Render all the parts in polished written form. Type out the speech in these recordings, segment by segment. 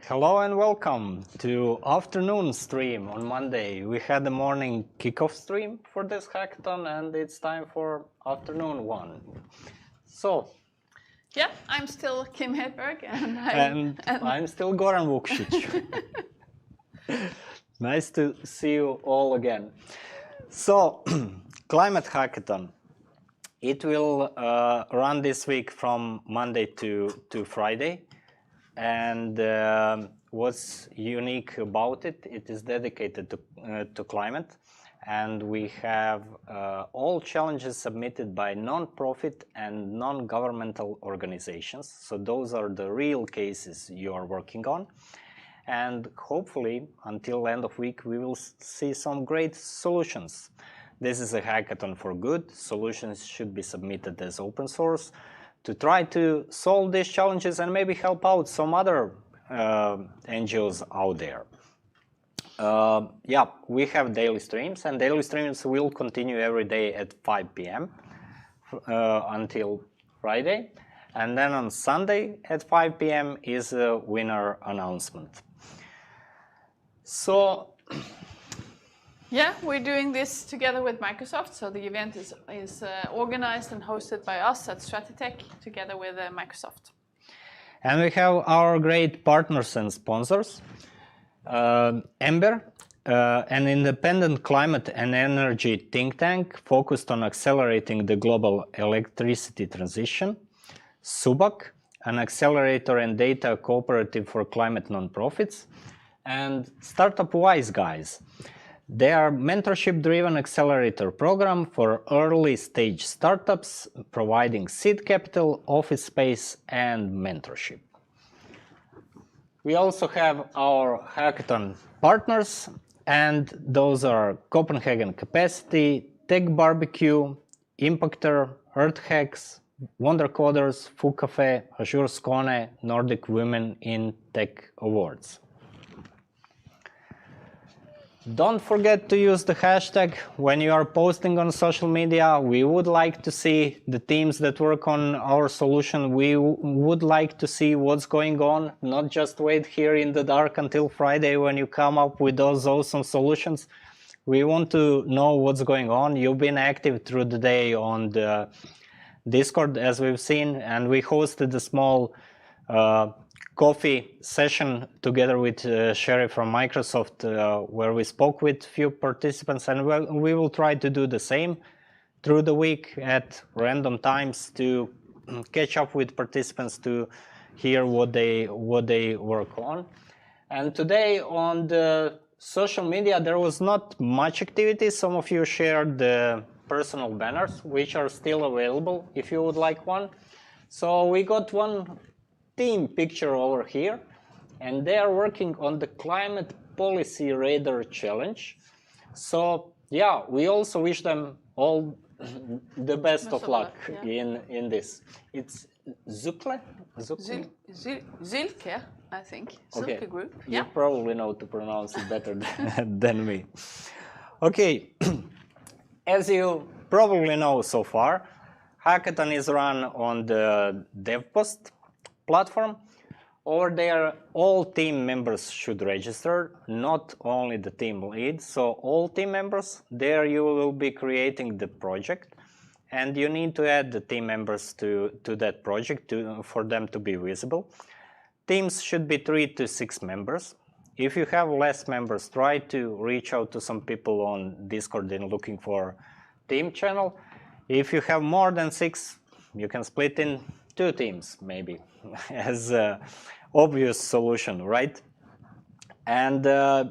Hello and welcome to afternoon stream on Monday. We had the morning kickoff stream for this hackathon and it's time for afternoon one. So, yeah, I'm still Kim Hedberg and I'm still Goran Vukšić. Nice to see you all again. So, climate hackathon. It will run this week from Monday to Friday. And what's unique about it, it is dedicated to climate. And we have all challenges submitted by non-profit and non-governmental organizations. So those are the real cases you are working on. And hopefully, until end of week, we will see some great solutions. This is a hackathon for good. Solutions should be submitted as open source to try to solve these challenges and maybe help out some other NGOs out there. Yeah, we have daily streams, and daily streams will continue every day at 5 p.m. Until Friday. And then on Sunday at 5 p.m. is a winner announcement. So, yeah, we're doing this together with Microsoft. So the event is organized and hosted by us at Stratiteq together with Microsoft. And we have our great partners and sponsors. Ember, an independent climate and energy think tank focused on accelerating the global electricity transition. Subak, an accelerator and data cooperative for climate nonprofits. And Startup Wise Guys. They are mentorship-driven accelerator program for early-stage startups, providing seed capital, office space, and mentorship. We also have our hackathon partners, and those are Copenhagen Capacity, Tech Barbecue, Impactor, EarthHacks, Wonder Coders, Foo Cafe, Azure Skåne, Nordic Women in Tech Awards. Don't forget to use the hashtag when you are posting on social media. We would like to see the teams that work on our solution. We would like to see what's going on, not just wait here in the dark until Friday when you come up with those awesome solutions. We want to know what's going on. You've been active through the day on the Discord, as we've seen, and we hosted a small coffee session together with Sherry from Microsoft where we spoke with few participants, and we will try to do the same through the week at random times to catch up with participants to hear what they work on. And today on the social media there was not much activity. Some of you shared the personal banners, which are still available if you would like one. So we got one team picture over here, and they are working on the Climate Policy Radar Challenge. So yeah, we also wish them all the best of luck yeah. in this. It's Zukle? Zilke, I think. Okay. Zilke Group. You probably know to pronounce it better than me. Okay, as you probably know so far, Hackathon is run on the DevPost platform. Over there, all team members should register, not only the team lead. So all team members, there you will be creating the project, and you need to add the team members to that project for them to be visible. Teams should be 3 to 6 members. If you have less members, try to reach out to some people on Discord in looking for team channel. If you have more than 6, you can split in 2 teams maybe as an obvious solution, right? And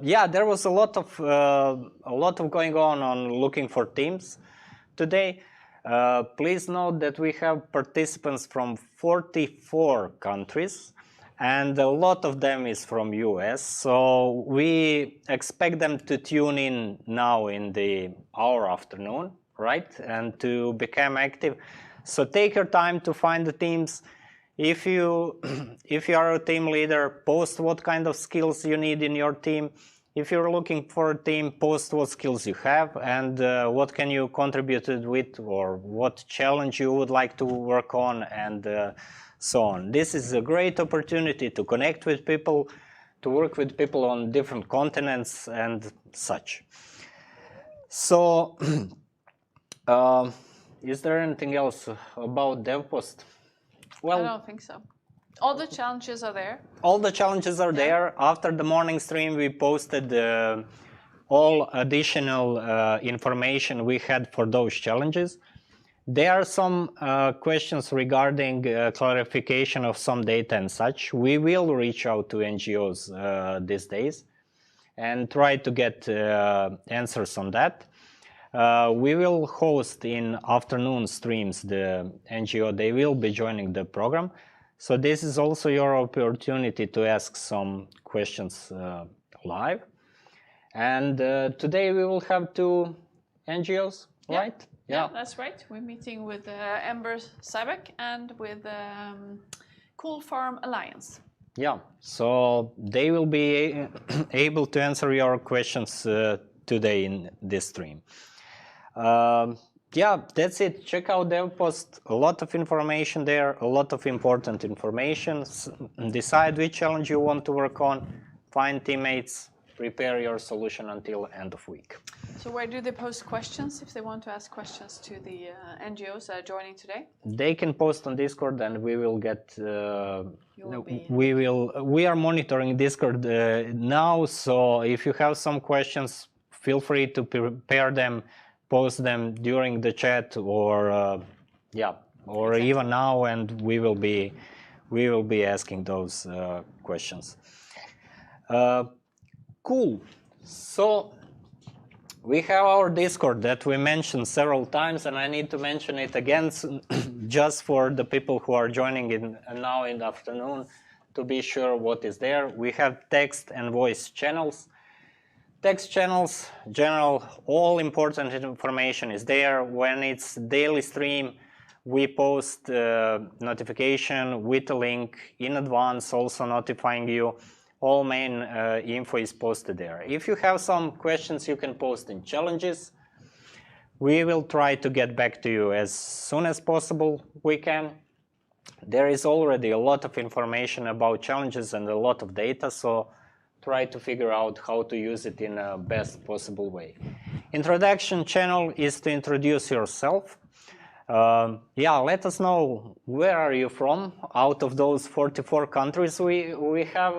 yeah, there was a lot of going on looking for teams today. Please note that we have participants from 44 countries, and a lot of them is from US. So we expect them to tune in now in our afternoon, right? And to become active. So take your time to find the teams. If you are a team leader, post what kind of skills you need in your team. If you're looking for a team, post what skills you have and what can you contribute with, or what challenge you would like to work on, and so on. This is a great opportunity to connect with people, to work with people on different continents and such. So, is there anything else about DevPost? Well, I don't think so. All the challenges are there. All the challenges are there. After the morning stream, we posted all additional information we had for those challenges. There are some questions regarding clarification of some data and such. We will reach out to NGOs these days and try to get answers on that. We will host in afternoon streams the NGO. They will be joining the program. So this is also your opportunity to ask some questions live. And today we will have 2 NGOs, right? Yeah, that's right. We're meeting with Ember Cybec and with Cool Farm Alliance. Yeah, so they will be able to answer your questions today in this stream. Yeah, that's it. Check out DevPost. A lot of information there, a lot of important information. Decide which challenge you want to work on, find teammates, prepare your solution until end of week. So where do they post questions if they want to ask questions to the NGOs that are joining today? They can post on Discord and we will get, we are monitoring Discord now, so if you have some questions, feel free to prepare them, post them during the chat or exactly. Even now, and we will be asking those questions. Cool. So we have our Discord that we mentioned several times, and I need to mention it again just for the people who are joining in now in the afternoon to be sure what is there. We have text and voice channels. Text channels, general, all important information is there. When it's daily stream, we post notification with a link in advance, also notifying you. All main info is posted there. If you have some questions, you can post in challenges. We will try to get back to you as soon as possible we can. There is already a lot of information about challenges and a lot of data, so try to figure out how to use it in a best possible way. Introduction channel is to introduce yourself. Let us know where are you from out of those 44 countries we have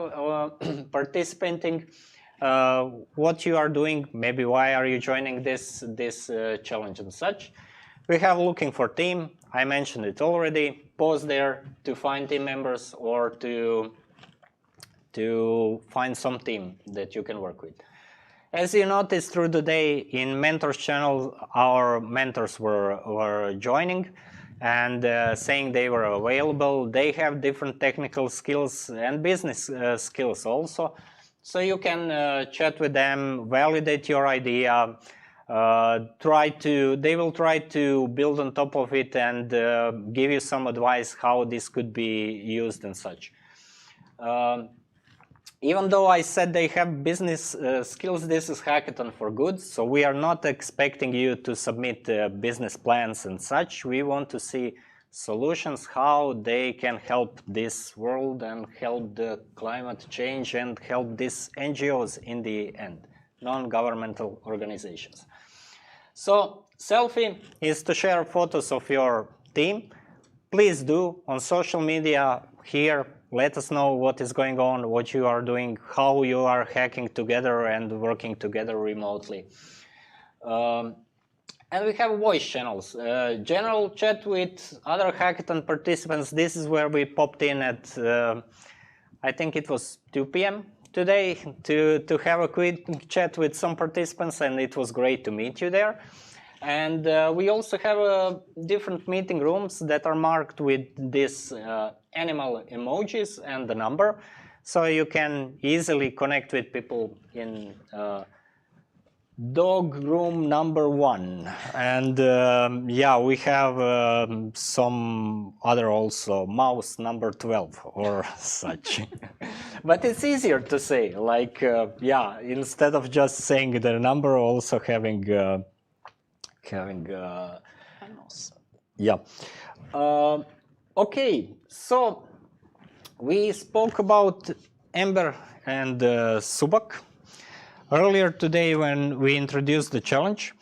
participating, what you are doing, maybe why are you joining this challenge and such. We have looking for team. I mentioned it already. Pause there to find team members or to find some team that you can work with. As you noticed through the day, in Mentors channel, our mentors were joining and saying they were available. They have different technical skills and business skills also. So you can chat with them, validate your idea, they will try to build on top of it and give you some advice how this could be used and such. Even though I said they have business skills, this is Hackathon for Good, so we are not expecting you to submit business plans and such. We want to see solutions, how they can help this world and help the climate change and help these NGOs in the end, non-governmental organizations. So, selfie is to share photos of your team. Please do on social media here. Let us know what is going on, what you are doing, how you are hacking together and working together remotely. And we have voice channels. General chat with other Hackathon participants. This is where we popped in at, I think it was 2 p.m. today to have a quick chat with some participants, and it was great to meet you there. And we also have different meeting rooms that are marked with this animal emojis and the number, so you can easily connect with people in dog room number 1. And we have some other also, mouse number 12 or such. But it's easier to say, like, instead of just saying the number, also having animals. Yeah. Okay, so we spoke about Ember and Subak earlier today when we introduced the challenge,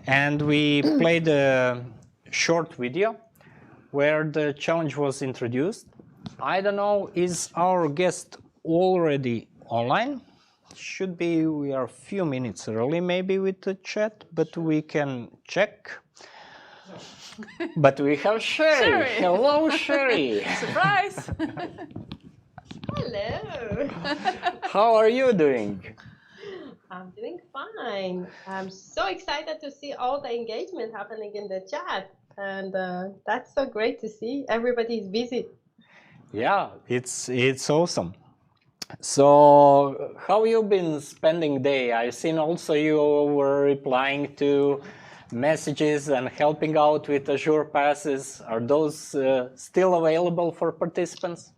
and we played a short video where the challenge was introduced. I don't know, is our guest already online? Should be. We are a few minutes early maybe with the chat, but we can check. But we have Sherry. Hello, Sherry. Surprise! Hello. How are you doing? I'm doing fine. I'm so excited to see all the engagement happening in the chat. And that's so great to see. Everybody is busy. Yeah, it's awesome. So how you been spending day? I've seen also you were replying to messages and helping out with Azure passes. Are those still available for participants?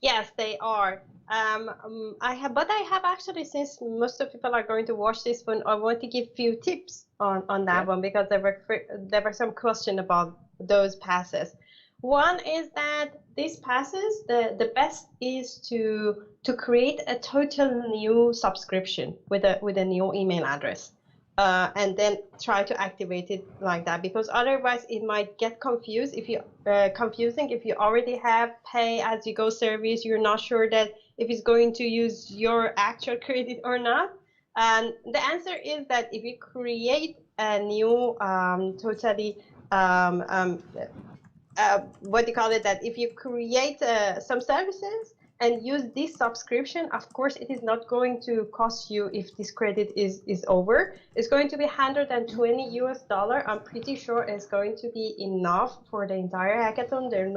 Yes, they are. I have actually, since most of people are going to watch this one, I want to give few tips on that one, because there were some question about those passes. One is that these passes, the best is to create a total new subscription with a new email address. And then try to activate it like that, because otherwise it might get confused if you confusing if you already have pay as you go service. You're not sure that if it's going to use your actual credit or not. And the answer is that if you create a new totally what do you call it, that if you create some services and use this subscription, of course, it is not going to cost you if this credit is over. It's going to be $120 US. I'm pretty sure it's going to be enough for the entire hackathon. There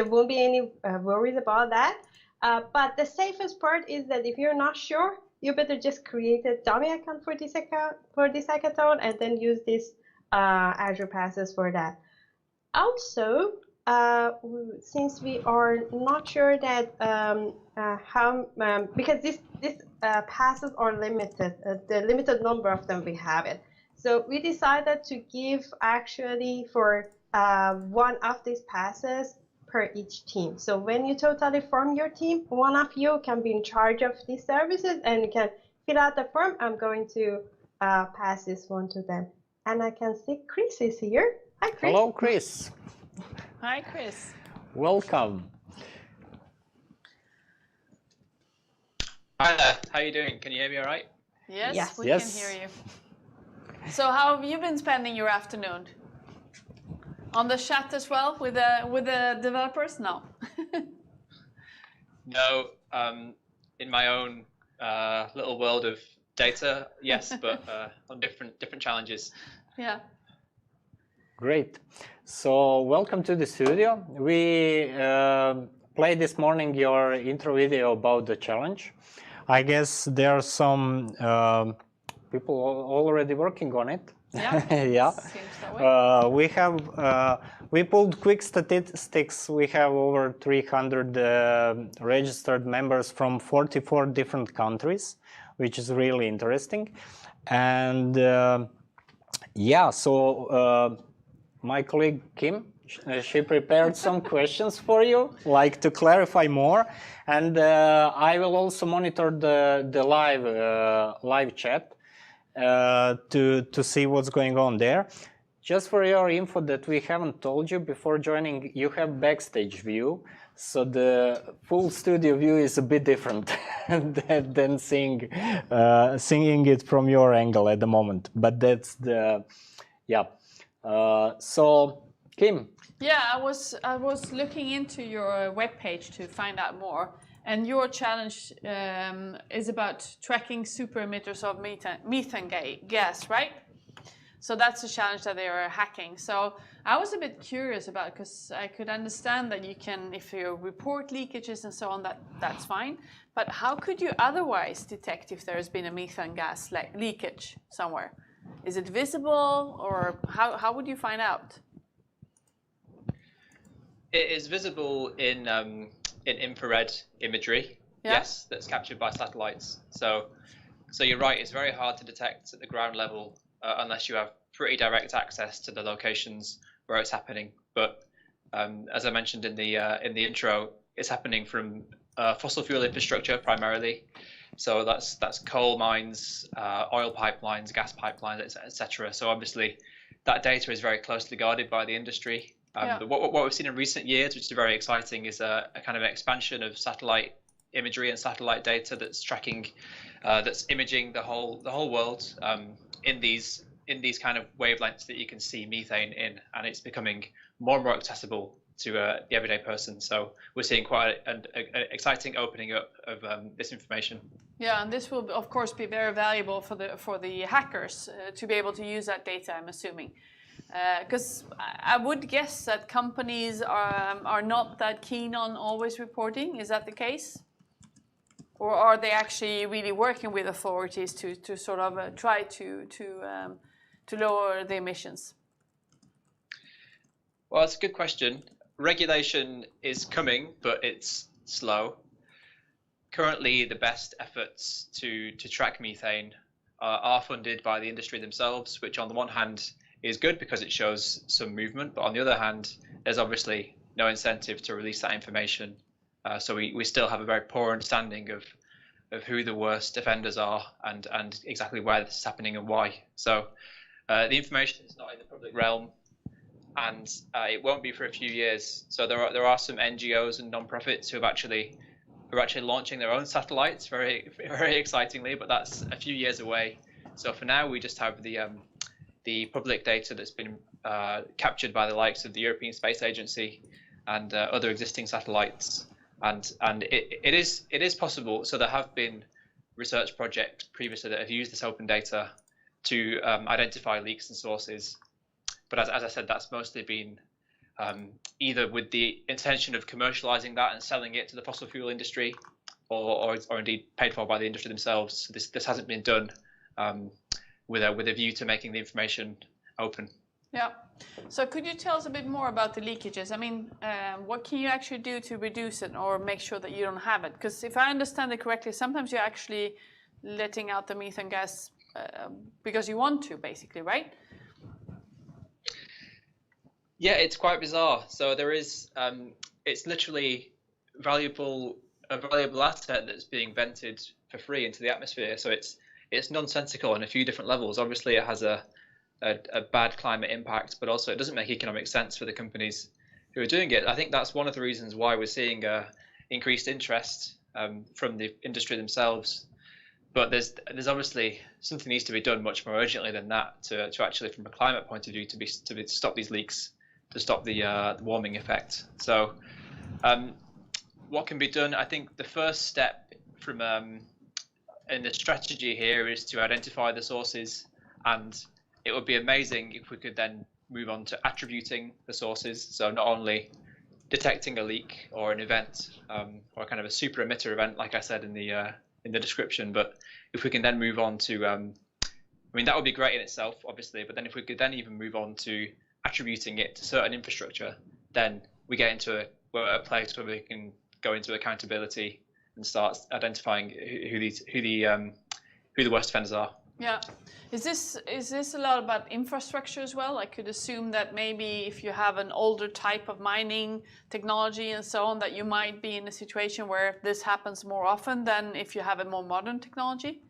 won't be any worries about that. But the safest part is that if you're not sure, you better just create a dummy account for this hackathon and then use this Azure passes for that. Also, since we are not sure that because this passes are limited, the limited number of them we have it. So we decided to give actually for one of these passes per each team. So when you totally form your team, one of you can be in charge of these services and you can fill out the form. I'm going to pass this one to them. And I can see Chris is here. Hi, Chris. Hello, Chris. Hi, Chris. Welcome. Hi there, how are you doing? Can you hear me all right? Yes, we Yes. can hear you. So how have you been spending your afternoon? On the chat as well with the developers? No. No, in my own little world of data, yes, but on different challenges. Yeah. Great. So welcome to the studio. We played this morning your intro video about the challenge. I guess there are some people already working on it. Yeah. Yeah. Seems that way. We pulled quick statistics. We have over 300 registered members from 44 different countries, which is really interesting. And yeah, so my colleague Kim, she prepared some questions for you, like to clarify more. And I will also monitor the live chat to see what's going on there. Just for your info that we haven't told you before joining, you have backstage view. So the full studio view is a bit different than seeing it from your angle at the moment. But that's the, yeah. So Kim. Yeah, I was looking into your webpage to find out more, and your challenge is about tracking super emitters of methane gas, right? So that's a challenge that they are hacking. So I was a bit curious about, because I could understand that you can, if you report leakages and so on, that's fine. But how could you otherwise detect if there has been a methane gas leakage somewhere? Is it visible, or how would you find out? It is visible in infrared imagery, Yeah. yes, that's captured by satellites. So you're right, it's very hard to detect at the ground level unless you have pretty direct access to the locations where it's happening. But as I mentioned in the intro, it's happening from fossil fuel infrastructure primarily. So that's coal mines, oil pipelines, gas pipelines, etc. So obviously, that data is very closely guarded by the industry. But what we've seen in recent years, which is very exciting, is a kind of an expansion of satellite imagery and satellite data that's tracking, that's imaging the whole world in these kind of wavelengths that you can see methane in, and it's becoming more and more accessible to the everyday person. So we're seeing quite an exciting opening up of this information. Yeah, and this will of course be very valuable for the hackers to be able to use that data, I'm assuming. Because I would guess that companies are not that keen on always reporting. Is that the case? Or are they actually really working with authorities to sort of try to lower the emissions? Well, it's a good question. Regulation is coming, but it's slow. Currently, the best efforts to track methane are funded by the industry themselves, which on the one hand is good because it shows some movement, but on the other hand, there's obviously no incentive to release that information. So we still have a very poor understanding of who the worst offenders are and exactly where this is happening and why. So the information is not in the public realm, and it won't be for a few years. So there are some NGOs and non-profits who are actually launching their own satellites, very very excitingly, but that's a few years away. So for now, we just have the public data that's been captured by the likes of the European Space Agency and other existing satellites, and it is possible. So there have been research projects previously that have used this open data to identify leaks and sources. But as I said, that's mostly been either with the intention of commercializing that and selling it to the fossil fuel industry, or indeed paid for by the industry themselves. So this hasn't been done with a view to making the information open. Yeah. So could you tell us a bit more about the leakages? I mean, what can you actually do to reduce it or make sure that you don't have it? Because if I understand it correctly, sometimes you're actually letting out the methane gas because you want to, basically, right? Yeah, it's quite bizarre. So there is, it's literally a valuable asset that's being vented for free into the atmosphere. So it's nonsensical on a few different levels. Obviously, it has a bad climate impact, but also it doesn't make economic sense for the companies who are doing it. I think that's one of the reasons why we're seeing increased interest from the industry themselves. But there's obviously something needs to be done much more urgently than that to actually, from a climate point of view, to stop these leaks, to stop the warming effect. So what can be done? I think the first step from in the strategy here is to identify the sources, and it would be amazing if we could then move on to attributing the sources. So not only detecting a leak or an event or kind of a super emitter event, like I said in the description, but if we can then move on to, I mean, that would be great in itself, obviously, but then if we could then even move on to attributing it to certain infrastructure, then we get into a place where we can go into accountability and start identifying who the worst offenders are. Yeah. Is this a lot about infrastructure as well? I could assume that maybe if you have an older type of mining technology and so on, that you might be in a situation where this happens more often than if you have a more modern technology?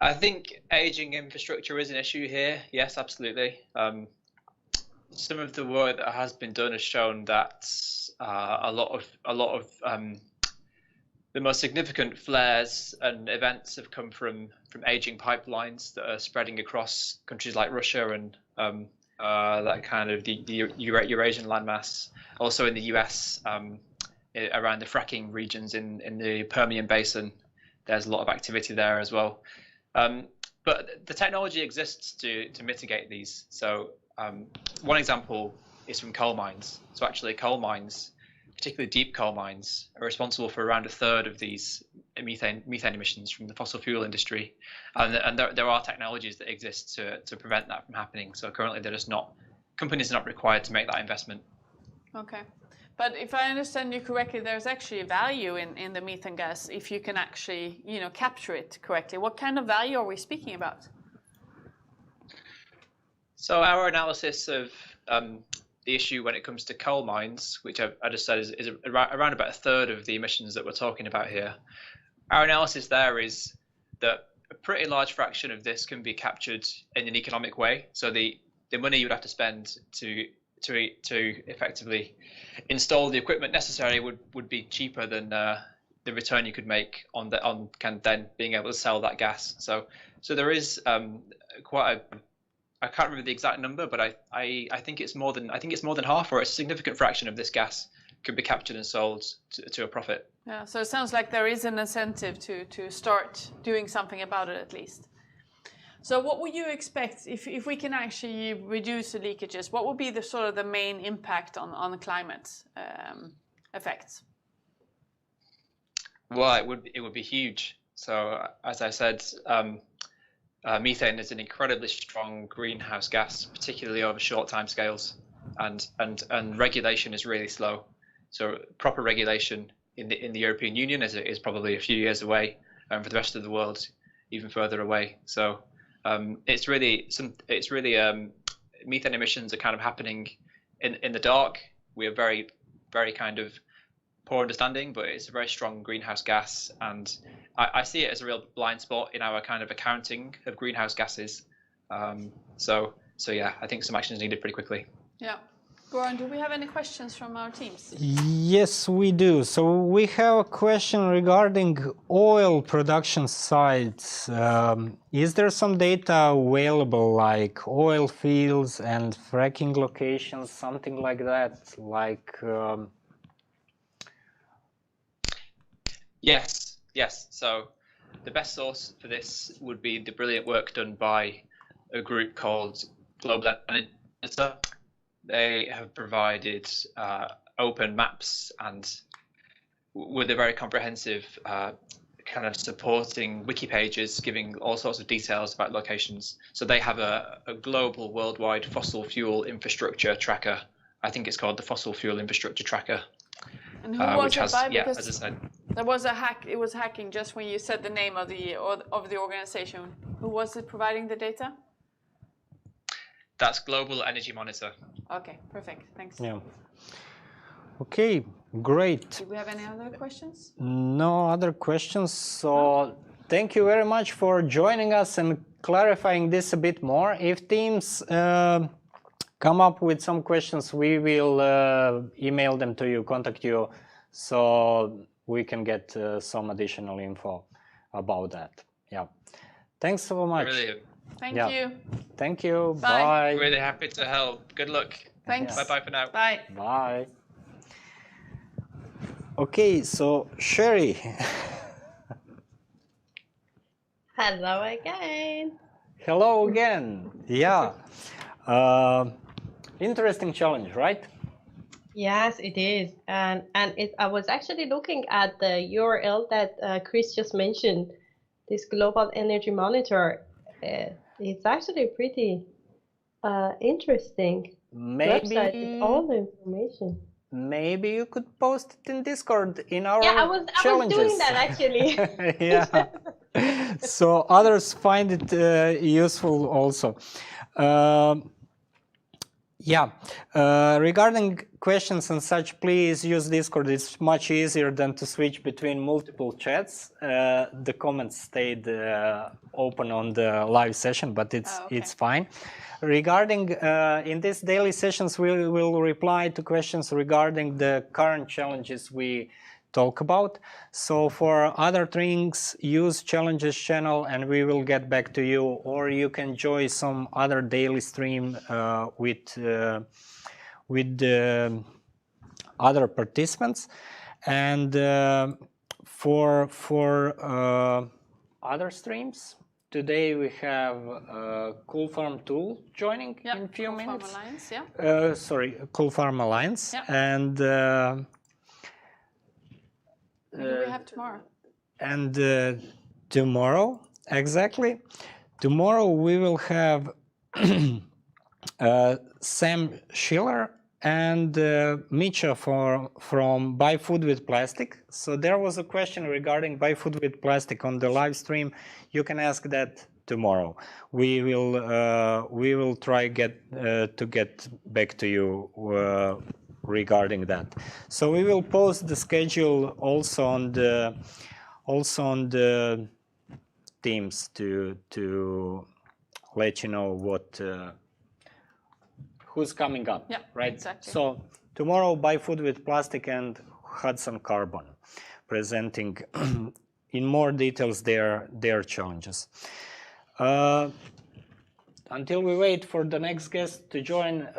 I think aging infrastructure is an issue here. Yes, absolutely. Some of the work that has been done has shown that a lot of the most significant flares and events have come from aging pipelines that are spreading across countries like Russia and that kind of the Eurasian landmass. Also in the US, around the fracking regions in the Permian Basin, there's a lot of activity there as well. But the technology exists to mitigate these. So one example is from coal mines. So actually coal mines, particularly deep coal mines, are responsible for around a third of these methane emissions from the fossil fuel industry. And there are technologies that exist to prevent that from happening. So currently companies are not required to make that investment. Okay. But if I understand you correctly, there's actually value in the methane gas if you can actually, capture it correctly. What kind of value are we speaking about? So our analysis of the issue when it comes to coal mines, which I just said is around about a third of the emissions that we're talking about here. Our analysis there is that a pretty large fraction of this can be captured in an economic way. So the money you would have to spend to effectively install the equipment necessary would be cheaper than the return you could make on then being able to sell that gas. So there is quite a, I can't remember the exact number, but I think it's more than half, or a significant fraction of this gas could be captured and sold to a profit. Yeah, so it sounds like there is an incentive to start doing something about it at least. So what would you expect if we can actually reduce the leakages? What would be the sort of the main impact on the climate effects? Well, it would be huge. So as I said, methane is an incredibly strong greenhouse gas, particularly over short time scales, and regulation is really slow. So proper regulation in the European Union is probably a few years away, and for the rest of the world, even further away. So it's really methane emissions are kind of happening in the dark. We have very, very kind of poor understanding, but it's a very strong greenhouse gas, and I see it as a real blind spot in our kind of accounting of greenhouse gases. So yeah, I think some action is needed pretty quickly. Yeah. Goran, do we have any questions from our teams? Yes, we do. So we have a question regarding oil production sites. Is there some data available, like oil fields and fracking locations, something like that? Yes. So the best source for this would be the brilliant work done by a group called Global Energy. They have provided open maps and with a very comprehensive kind of supporting wiki pages giving all sorts of details about locations. So they have a global worldwide fossil fuel infrastructure tracker. I think it's called the Fossil Fuel Infrastructure Tracker. And who was it by? Yeah, because as I said, there was a hack. It was hacking just when you said the name of the organization. Who was it providing the data? That's Global Energy Monitor. Okay, perfect. Thanks. Yeah. Okay, great. Do we have any other questions? No other questions. So thank you very much for joining us and clarifying this a bit more. If teams come up with some questions, we will email them to you, contact you, so we can get some additional info about that. Yeah. Thanks so much. Brilliant. Thank you. Thank you. Bye. Bye. Really happy to help. Good luck. Thanks. Bye for now. Bye. Bye. Okay, so Sherry. Hello again. Hello again. Yeah. Interesting challenge, right? Yes, it is. And I was actually looking at the URL that Chris just mentioned, this Global Energy Monitor. It's actually pretty interesting website with all the information. Maybe you could post it in Discord in our I was doing that actually. Yeah. So others find it useful also. Yeah, regarding questions and such, please use Discord. It's much easier than to switch between multiple chats. The comments stayed open on the live session, but it's fine. Regarding in these daily sessions, we will reply to questions regarding the current challenges we talk about. So for other things, use challenges channel and we will get back to you, or you can join some other daily stream with other participants. And for other streams, today we have Cool Farm Tool joining in a few minutes. Farm Alliance, sorry, Cool Farm Alliance. And what do we have tomorrow? And tomorrow, exactly. Tomorrow we will have Sam Schiller and Misha from Buy Food with Plastic. So there was a question regarding Buy Food with Plastic on the live stream. You can ask that tomorrow. We will try to get back to you regarding that. So we will post the schedule also on the Teams to let you know what who's coming up. Yeah, right. Exactly. So tomorrow, Buy Food with Plastic and Hudson Carbon, presenting in more details their challenges. Until we wait for the next guest to join,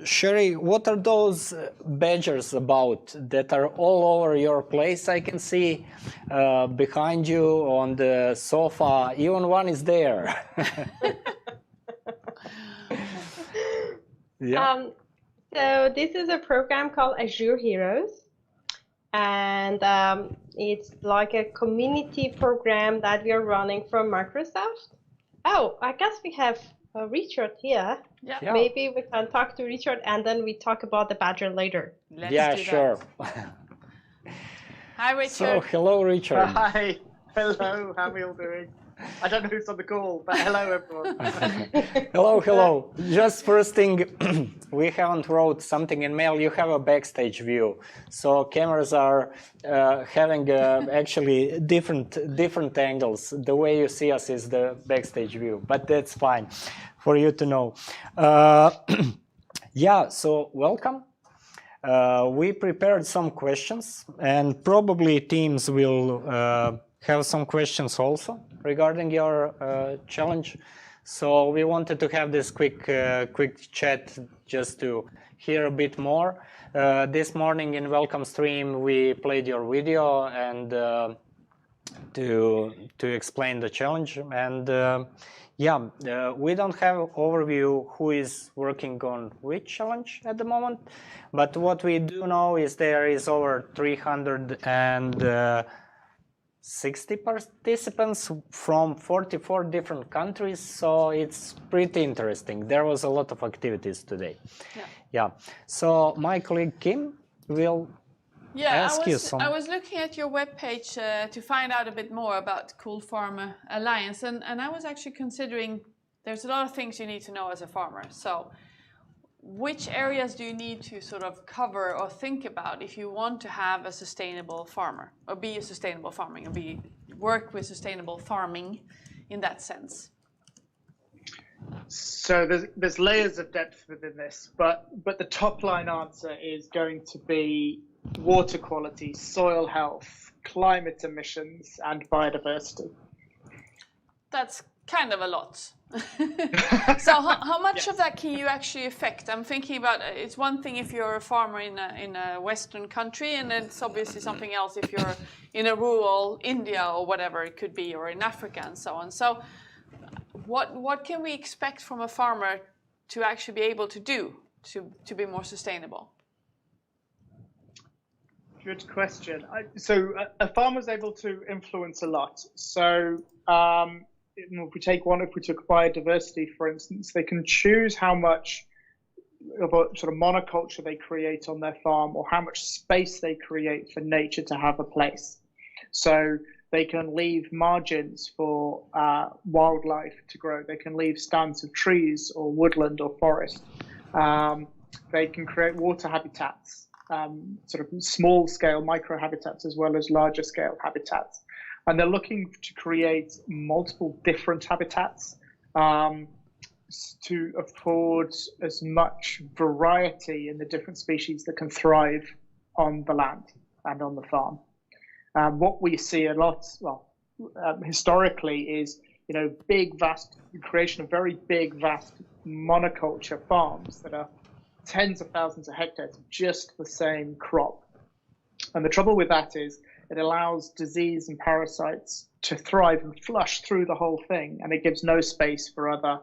Sherry, what are those badgers about that are all over your place? I can see behind you on the sofa, even one is there. Yeah. So this is a program called Azure Heroes, and it's like a community program that we are running from Microsoft. Oh, I guess we have Richard here. Yeah. Maybe we can talk to Richard and then we talk about the badger later. Let's Yeah, do sure. Hi, Richard. So, hello, Richard. Hi, hello, how are we all doing? I don't know who's on the call, but hello everyone. Hello. Just first thing, we haven't wrote something in mail. You have a backstage view, so cameras are having actually different angles. The way you see us is the backstage view, but that's fine for you to know. Yeah, so welcome. We prepared some questions, and probably teams will have some questions also regarding your challenge. So we wanted to have this quick chat just to hear a bit more. This morning in welcome stream we played your video and to explain the challenge. And we don't have overview who is working on which challenge at the moment, but what we do know is there is over 360 participants from 44 different countries, so it's pretty interesting. There was a lot of activities today. Yeah. So my colleague Kim will ask you some. I was looking at your webpage to find out a bit more about Cool Farm Alliance, and I was actually considering there's a lot of things you need to know as a farmer. So which areas do you need to sort of cover or think about if you want to have a sustainable farmer, or be a sustainable farming, or work with sustainable farming in that sense? So there's layers of depth within this, but the top line answer is going to be water quality, soil health, climate emissions, and biodiversity. That's kind of a lot. So how much of that can you actually affect? I'm thinking about it's one thing if you're a farmer in a Western country, and it's obviously something else if you're in a rural India or whatever it could be, or in Africa and so on. So what can we expect from a farmer to actually be able to do to be more sustainable? Good question. So a farmer's able to influence a lot. So if we took biodiversity, for instance, they can choose how much of a sort of monoculture they create on their farm, or how much space they create for nature to have a place. So they can leave margins for wildlife to grow. They can leave stands of trees or woodland or forest. They can create water habitats, sort of small scale micro habitats as well as larger scale habitats. And they're looking to create multiple different habitats to afford as much variety in the different species that can thrive on the land and on the farm. What we see a lot, historically, is creation of very big, vast monoculture farms that are tens of thousands of hectares of just the same crop. And the trouble with that is it allows disease and parasites to thrive and flush through the whole thing, and it gives no space for other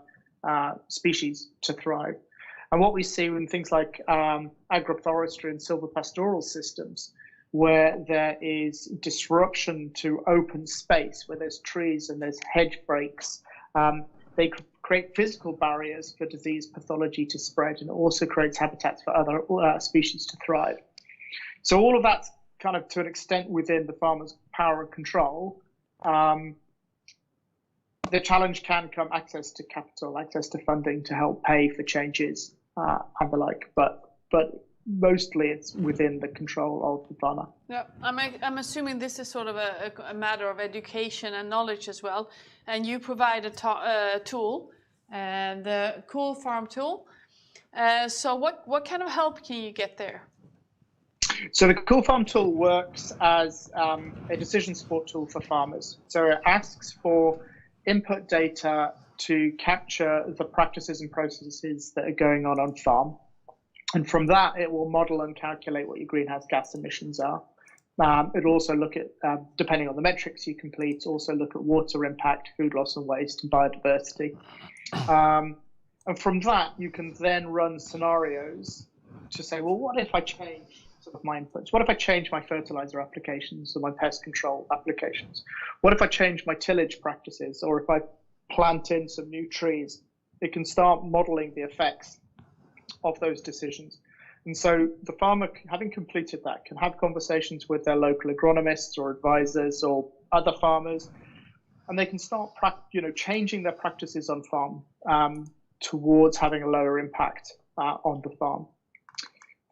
species to thrive. And what we see in things like agroforestry and silvopastoral systems, where there is disruption to open space, where there's trees and there's hedge breaks, they could create physical barriers for disease pathology to spread, and it also creates habitats for other species to thrive. So all of that's kind of to an extent within the farmer's power and control. the challenge can come access to capital, access to funding to help pay for changes and the like. But mostly it's within the control of the farmer. Yeah, I'm assuming this is sort of a matter of education and knowledge as well. And you provide a tool, the Cool Farm tool. So what kind of help can you get there? So the Cool Farm tool works as a decision support tool for farmers. So it asks for input data to capture the practices and processes that are going on farm. And from that, it will model and calculate what your greenhouse gas emissions are. It'll also look at, depending on the metrics you complete, also look at water impact, food loss and waste, and biodiversity. And from that, you can then run scenarios to say, well, what if I change sort of my inputs? What if I change my fertilizer applications or my pest control applications? What if I change my tillage practices, or if I plant in some new trees? It can start modeling the effects of those decisions. And so the farmer, having completed that, can have conversations with their local agronomists or advisors or other farmers, and they can start changing their practices on farm towards having a lower impact on the farm.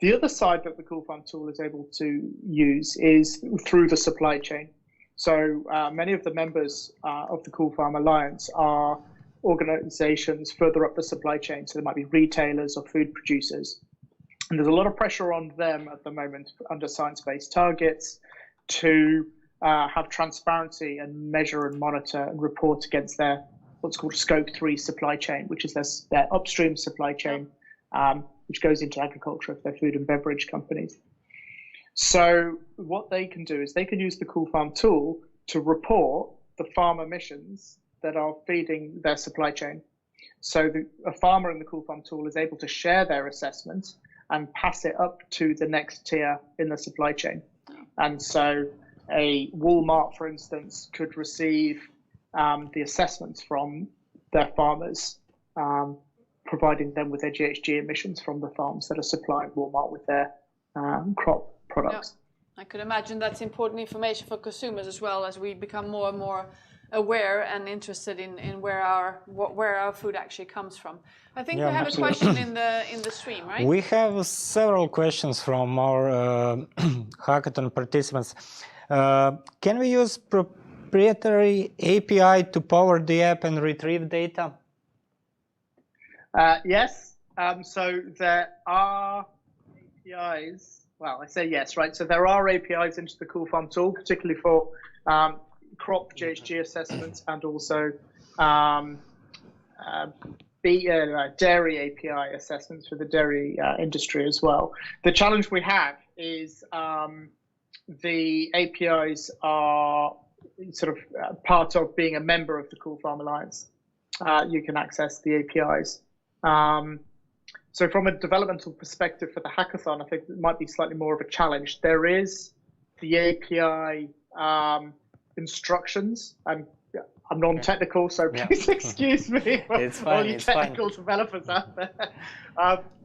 The other side that the Cool Farm tool is able to use is through the supply chain. So many of the members of the Cool Farm Alliance are organizations further up the supply chain. So there might be retailers or food producers. And there's a lot of pressure on them at the moment under science-based targets to have transparency and measure and monitor and report against their what's called Scope 3 supply chain, which is their upstream supply chain, which goes into agriculture if they're food and beverage companies. So what they can do is they can use the Cool Farm tool to report the farm emissions that are feeding their supply chain. So a farmer in the Cool Farm tool is able to share their assessment and pass it up to the next tier in the supply chain. And so a Walmart, for instance, could receive the assessments from their farmers, providing them with their GHG emissions from the farms that are supplying Walmart with their crop products. Yeah. I could imagine that's important information for consumers as well, as we become more and more aware and interested in where our food actually comes from. I think we have a question in the stream, right? We have several questions from our hackathon participants. Can we use proprietary API to power the app and retrieve data? Yes. So there are APIs. Well, I say yes, right? So there are APIs into the Cool Farm tool, particularly for crop GHG assessments and also dairy API assessments for the dairy industry as well. The challenge we have is the APIs are sort of part of being a member of the Cool Farm Alliance. You can access the APIs. So from a developmental perspective for the hackathon, I think it might be slightly more of a challenge. There is the API instructions. I'm non-technical, so please excuse me for all you technical developers out there.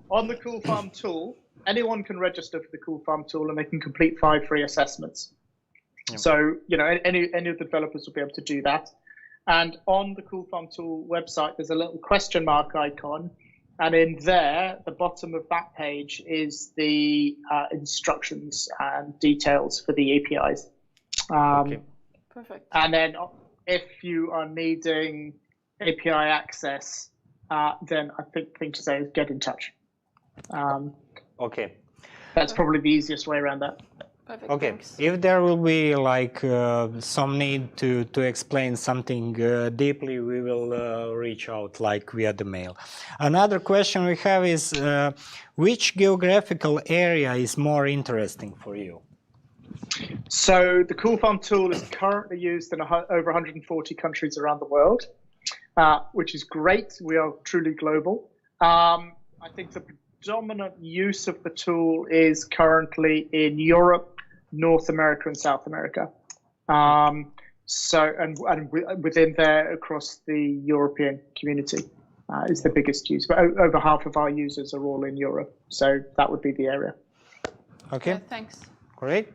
On the Cool Farm tool, anyone can register for the Cool Farm tool and they can complete 5 free assessments. Yep. So, any of the developers will be able to do that. And on the Cool Farm tool website, there's a little question mark icon. And in there, the bottom of that page is the instructions and details for the APIs. Okay. Perfect. And then if you are needing API access, then I think the thing to say is get in touch. Okay. That's probably the easiest way around that. Perfect. Okay. Thanks. If there will be like some need to explain something deeply, we will reach out like via the mail. Another question we have is which geographical area is more interesting for you? So the Cool Farm tool is currently used in over 140 countries around the world, which is great. We are truly global. I think the predominant use of the tool is currently in Europe, North America, and South America. And within there, across the European community is the biggest use. But over half of our users are all in Europe, so that would be the area. Okay. Yeah, thanks. Great.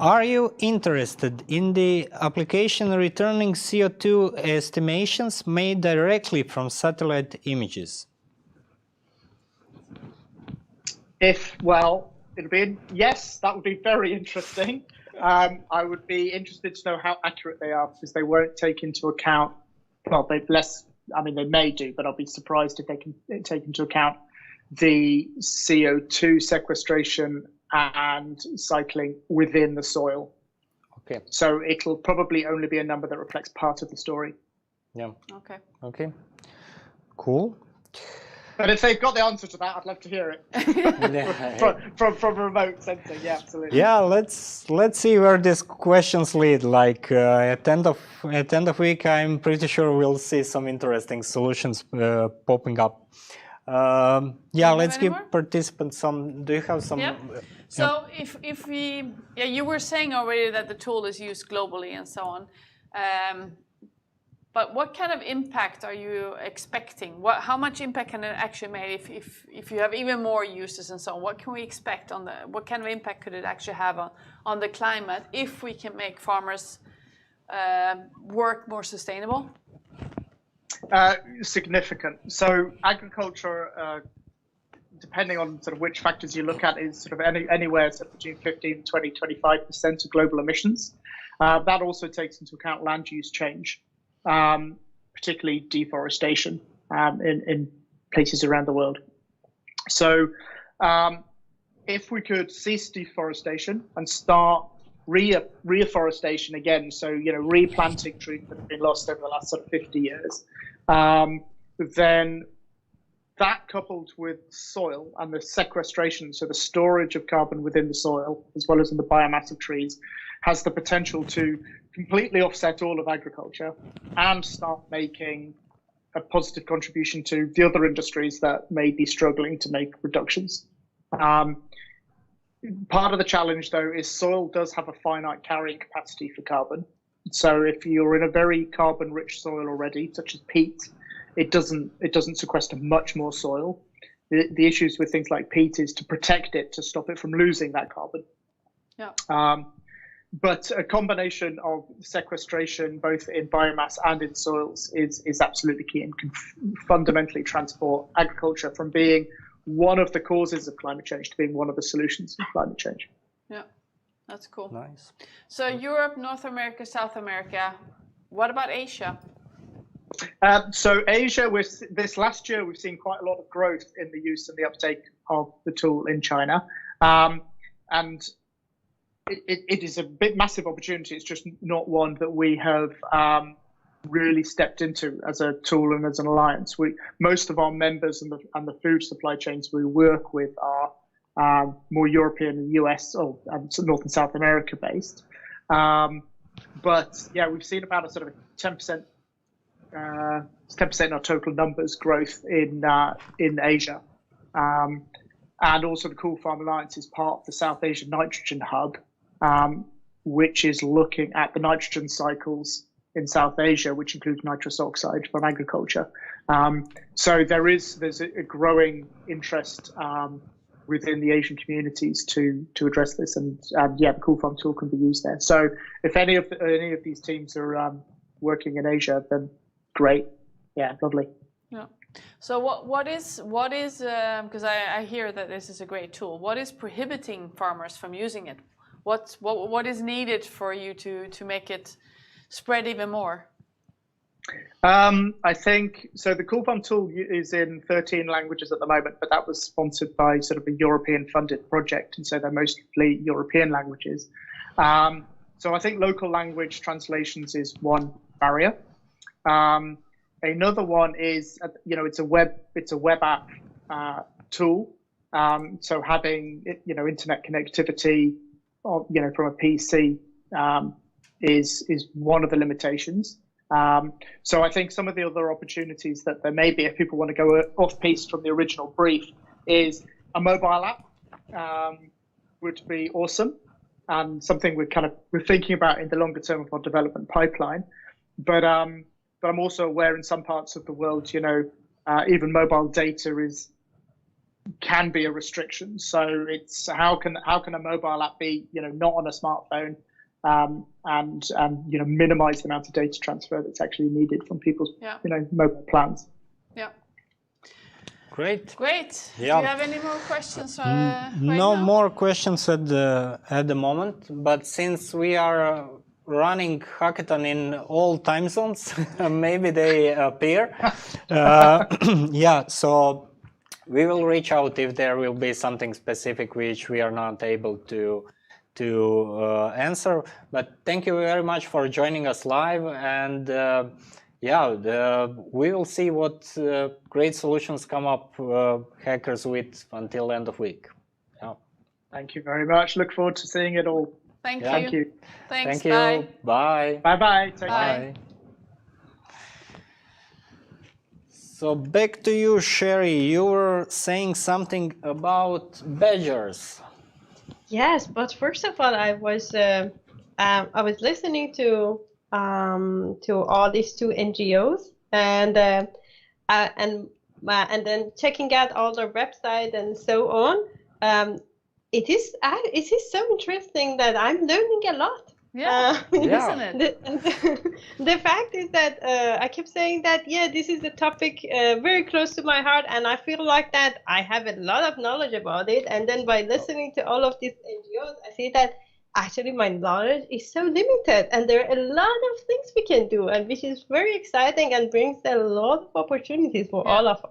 Are you interested in the application returning CO2 estimations made directly from satellite images? Yes, that would be very interesting. I would be interested to know how accurate they are, because they won't take into account, they may do, but I'll be surprised if they can take into account the CO2 sequestration and cycling within the soil. Okay. So it'll probably only be a number that reflects part of the story. Yeah. Okay. Okay. Cool. But if they've got the answer to that, I'd love to hear it from remote sensing. Yeah, absolutely. Yeah, let's see where these questions lead. Like at end of week, I'm pretty sure we'll see some interesting solutions popping up. Let's give participants some. Do you have some? Yeah. So if we, you were saying already that the tool is used globally and so on. But what kind of impact are you expecting? How much impact can it actually make if you have even more users and so on? What can we expect what kind of impact could it actually have on the climate if we can make farmers work more sustainable? Significant. So agriculture, depending on sort of which factors you look at, is sort of anywhere sort of between 15, 20, 25% of global emissions. That also takes into account land use change. Particularly deforestation in places around the world. So if we could cease deforestation and start reforestation again, so replanting trees that have been lost over the last sort of 50 years, then that coupled with soil and the sequestration, so the storage of carbon within the soil, as well as in the biomass of trees, has the potential to completely offset all of agriculture and start making a positive contribution to the other industries that may be struggling to make reductions. Part of the challenge, though, is soil does have a finite carrying capacity for carbon. So if you're in a very carbon-rich soil already, such as peat, it doesn't sequester much more soil. The issues with things like peat is to protect it, to stop it from losing that carbon. Yeah. But a combination of sequestration, both in biomass and in soils, is absolutely key and can fundamentally transport agriculture from being one of the causes of climate change to being one of the solutions of climate change. Yeah, that's cool. Nice. So Europe, North America, South America. What about Asia? So Asia, this last year, we've seen quite a lot of growth in the use and the uptake of the tool in China. And it is a massive opportunity. It's just not one that we have really stepped into as a tool and as an alliance. Most of our members and the food supply chains we work with are more European and US or North and South America based. But yeah, we've seen about a sort of 10% in our total numbers growth in Asia. And also the Cool Farm Alliance is part of the South Asian Nitrogen Hub, which is looking at the nitrogen cycles in South Asia, which includes nitrous oxide from agriculture. So there's a growing interest within the Asian communities to address this, and the Cool Farm tool can be used there. So if any of these teams are working in Asia, then great. Yeah, lovely. Yeah. So what is because I hear that this is a great tool. What is prohibiting farmers from using it? What is needed for you to make it spread even more? I think so. The Cool Farm tool is in 13 languages at the moment, but that was sponsored by sort of a European-funded project, and so they're mostly European languages. So I think local language translations is one barrier. Another one is, it's a web app tool. So having internet connectivity, from a PC is one of the limitations. So I think some of the other opportunities that there may be, if people want to go off piece from the original brief, is a mobile app would be awesome, and something we're thinking about in the longer term of our development pipeline. But I'm also aware in some parts of the world, even mobile data is can be a restriction. So it's how can a mobile app be, not on a smartphone, and minimize the amount of data transfer that's actually needed from people's mobile plans. Yeah. Great. Great. Yeah. Do you have any more questions? Right No now? more questions at the moment, but since we are running hackathon in all time zones, maybe they appear. Yeah, so we will reach out if there will be something specific which we are not able to answer. But thank you very much for joining us live, and we will see what great solutions come up hackers with until end of week. Yeah. Thank you very much. Look forward to seeing it all. Thank you. Thank you. Thanks. Thank you. Bye. Bye. Bye-bye. Take Bye. care. So back to you, Sherry. You were saying something about badgers. Yes, but first of all, I was listening to all these two NGOs, and then checking out all their website and so on. It is so interesting that I'm learning a lot. Yeah, isn't it? The fact is that I keep saying that, this is a topic very close to my heart, and I feel like that I have a lot of knowledge about it. And then by listening to all of these NGOs, I see that actually my knowledge is so limited, and there are a lot of things we can do, and which is very exciting and brings a lot of opportunities for all of us.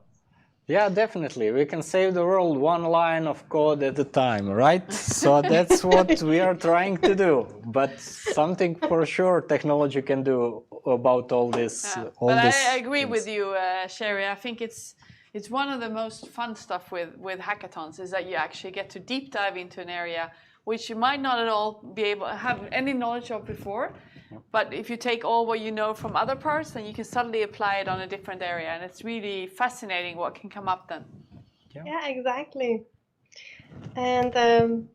Yeah, definitely. We can save the world one line of code at a time, right? So that's what we are trying to do. But something for sure technology can do about all this. But I agree with you, Sherry. I think it's one of the most fun stuff with hackathons is that you actually get to deep dive into an area which you might not at all be able to have any knowledge of before. But if you take all what you know from other parts, then you can suddenly apply it on a different area. And it's really fascinating what can come up then. Yeah, exactly. And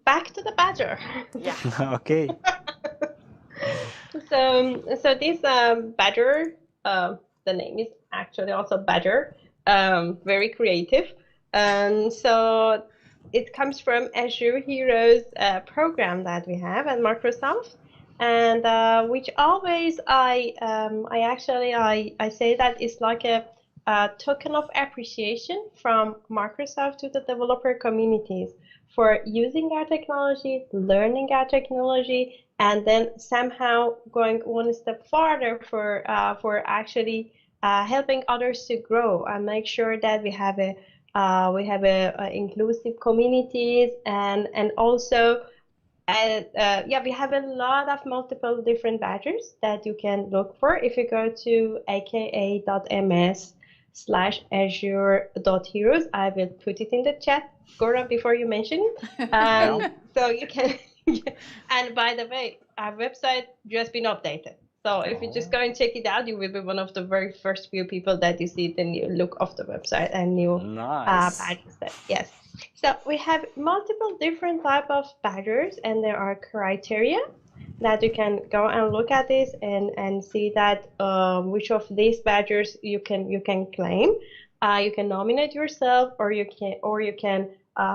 back to the badger. Yeah. Okay. So this badger, the name is actually also badger, very creative. And so it comes from Azure Heroes program that we have at Microsoft. And which always I say that it's like a token of appreciation from Microsoft to the developer communities for using our technology, learning our technology, and then somehow going one step farther for actually helping others to grow and make sure that we have a inclusive communities and also. We have a lot of multiple different badges that you can look for. If you go to aka.ms/azure.heroes, I will put it in the chat, Goran, before you mention it. So you can, and by the way, our website just been updated. So if you just go and check it out, you will be one of the very first few people that you see the new look of the website and new badges. Yes. So we have multiple different type of badges, and there are criteria that you can go and look at this and see that which of these badges you can claim. You can nominate yourself, or you can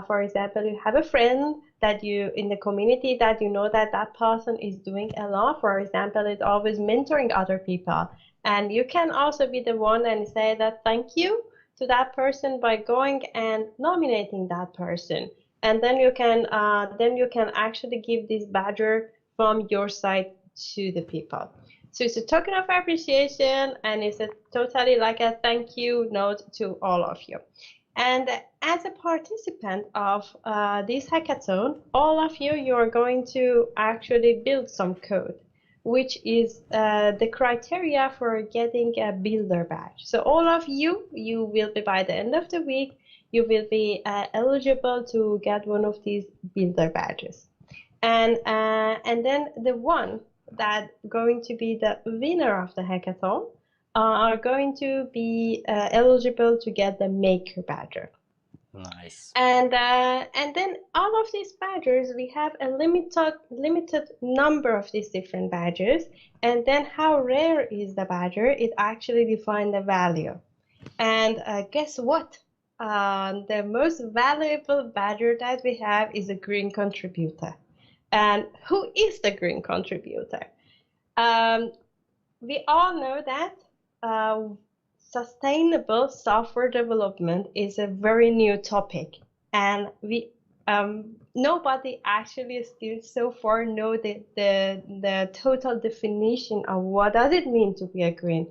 for example, you have a friend that you in the community that you know that person is doing a lot. For example, it's always mentoring other people, and you can also be the one and say that thank you to that person by going and nominating that person, and then you can actually give this badge from your side to the people. So it's a token of appreciation, and it's a totally like a thank you note to all of you. And as a participant of this hackathon, all of you are going to actually build some code, which is the criteria for getting a builder badge. So all of you will be, by the end of the week, you will be eligible to get one of these builder badges. And then the one that going to be the winner of the hackathon are going to be eligible to get the maker badge. Nice. And then all of these badges, we have a limited number of these different badges. And then how rare is the badge? It actually defines the value. And guess what? the most valuable badger that we have is a green contributor. And who is the green contributor? We all know that sustainable software development is a very new topic, and nobody actually still so far know the total definition of what does it mean to be a green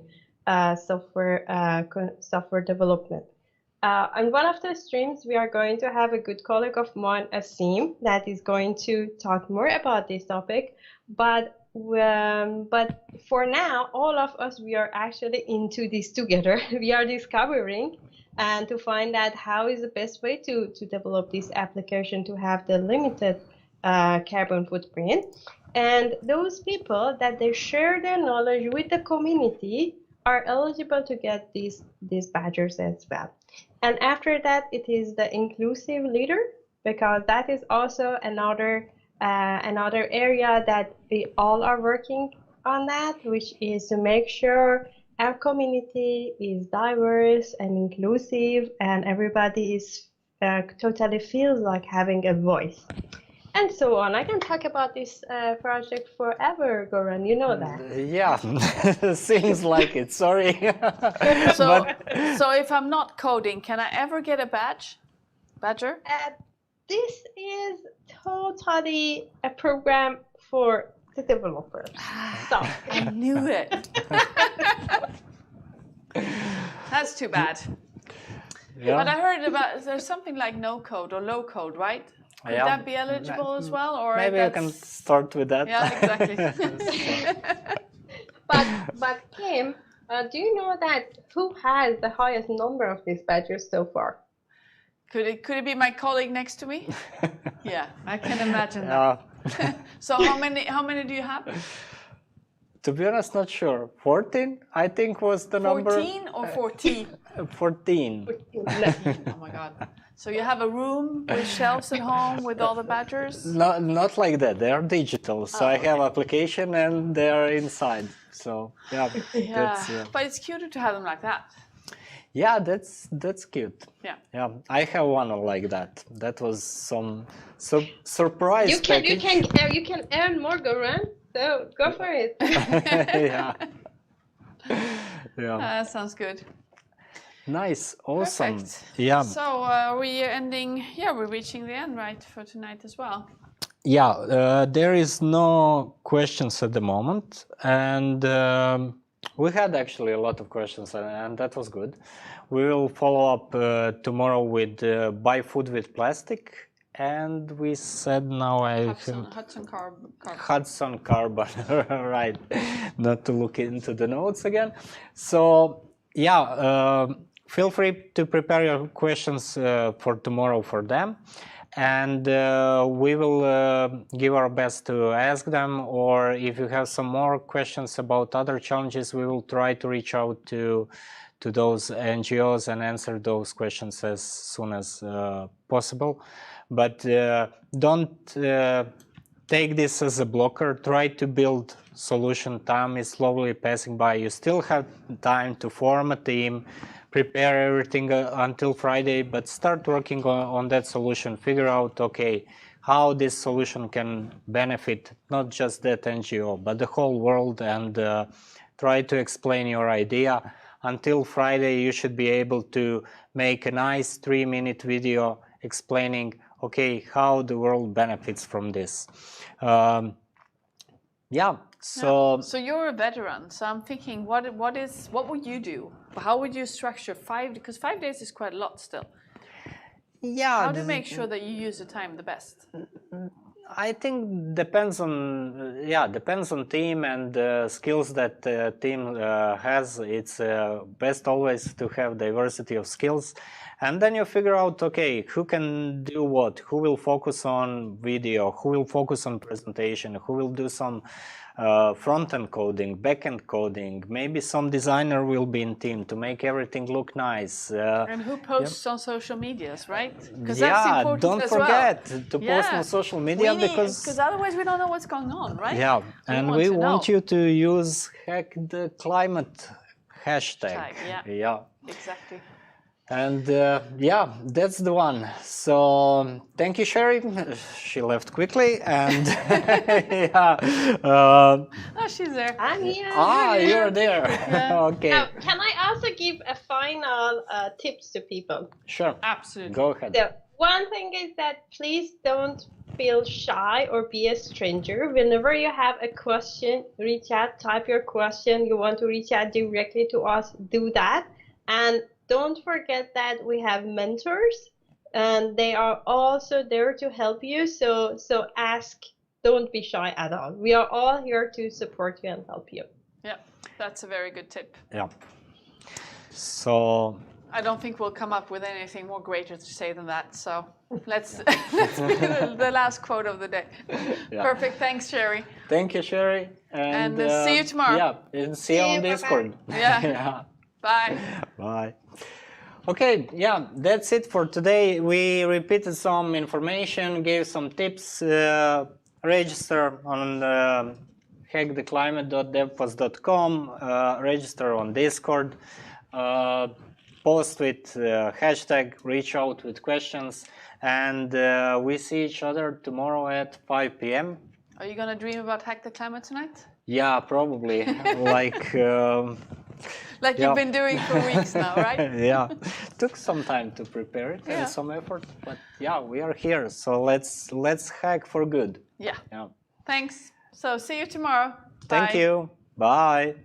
software development. On one of the streams, we are going to have a good colleague of mine, Asim, that is going to talk more about this topic. But for now, all of us, we are actually into this together. We are discovering and to find out how is the best way to develop this application to have the limited carbon footprint. And those people that they share their knowledge with the community are eligible to get these badges as well. And after that, it is the inclusive leader, because that is also another area that we all are working on that, which is to make sure our community is diverse and inclusive, and everybody is totally feels like having a voice. And so on. I can talk about this project forever, Goran. You know that. Yeah, seems like it. Sorry. So if I'm not coding, can I ever get a badger? This is totally a program for the developers. So. I knew it. That's too bad. Yeah. But I heard there's something like no code or low code, right? Could that be eligible as well? Or maybe I can start with that. Yeah, exactly. but Kim, do you know that who has the highest number of these badges so far? Could it be my colleague next to me? Yeah, I can imagine that. So how many do you have? To be honest, not sure. 14, I think, was the number. 14 or 40? 14. Oh my God. So you have a room with shelves at home with all the badgers? No, not like that. They are digital. So I have application and they are inside. So yeah. But it's cuter to have them like that. Yeah, that's cute. Yeah. Yeah, I have one like that. That was some surprise. You can earn more, Goran. So go for it. Yeah. Yeah. That sounds good. Nice, awesome. Perfect. Yeah. So are we ending? Yeah, we're reaching the end, right, for tonight as well. Yeah, there is no questions at the moment, and we had actually a lot of questions, and that was good. We will follow up tomorrow with buy food with plastic, and we said now Hudson Carbon. Hudson Carbon, right? Not to look into the notes again. So yeah, feel free to prepare your questions for tomorrow for them. And we will give our best to ask them, or if you have some more questions about other challenges, we will try to reach out to those NGOs and answer those questions as soon as possible. But don't take this as a blocker. Try to build solution. Time is slowly passing by. You still have time to form a team, prepare everything until Friday, but start working on that solution. Figure out, okay, how this solution can benefit not just that NGO, but the whole world, and try to explain your idea. Until Friday, you should be able to make a nice 3-minute video explaining, okay, how the world benefits from this. Yeah. So you're a veteran. So I'm thinking, what would you do? How would you structure because 5 days is quite a lot still. Yeah. How do you make sure that you use the time the best? I think depends on team and skills that the team has. It's best always to have diversity of skills, and then you figure out, okay, who can do what, who will focus on video, who will focus on presentation, who will do some front-end coding, back-end coding. Maybe some designer will be in team to make everything look nice. And who posts on social medias, right? Because yeah, that's important don't as forget well. to post on social media, because otherwise we don't know what's going on, right? Yeah, and we want you to use Hack the Climate hashtag. Yeah, yeah, exactly. And yeah, that's the one. So thank you, Sherry. She left quickly, and yeah. Oh, she's there. I'm here. You're there. Yeah. Okay. Now, can I also give a final tips to people? Sure. Absolutely. Go ahead. So one thing is that please don't feel shy or be a stranger. Whenever you have a question, reach out, type your question. You want to reach out directly to us, do that. And don't forget that we have mentors and they are also there to help you. So ask, don't be shy at all. We are all here to support you and help you. Yeah, that's a very good tip. Yeah. So I don't think we'll come up with anything more greater to say than that. So let's be the last quote of the day. Yeah. Perfect. Thanks, Sherry. thank you, Sherry. And see you tomorrow. Yeah, and see you See on you, bye-bye. Discord. Yeah. Yeah. Bye. Bye. Okay, yeah, that's it for today. We repeated some information, gave some tips. Register on hacktheclimate.devpost.com, register on Discord, post with hashtag, reach out with questions, and we see each other tomorrow at 5 p.m. Are you gonna dream about Hack the Climate tonight? Yeah, probably. Like Like yeah. you've been doing for weeks now, right? Yeah, took some time to prepare it Yeah. and some effort, but yeah, we are here. So let's hack for good. Yeah. Yeah. Thanks. So see you tomorrow. Thank Bye. you. Bye.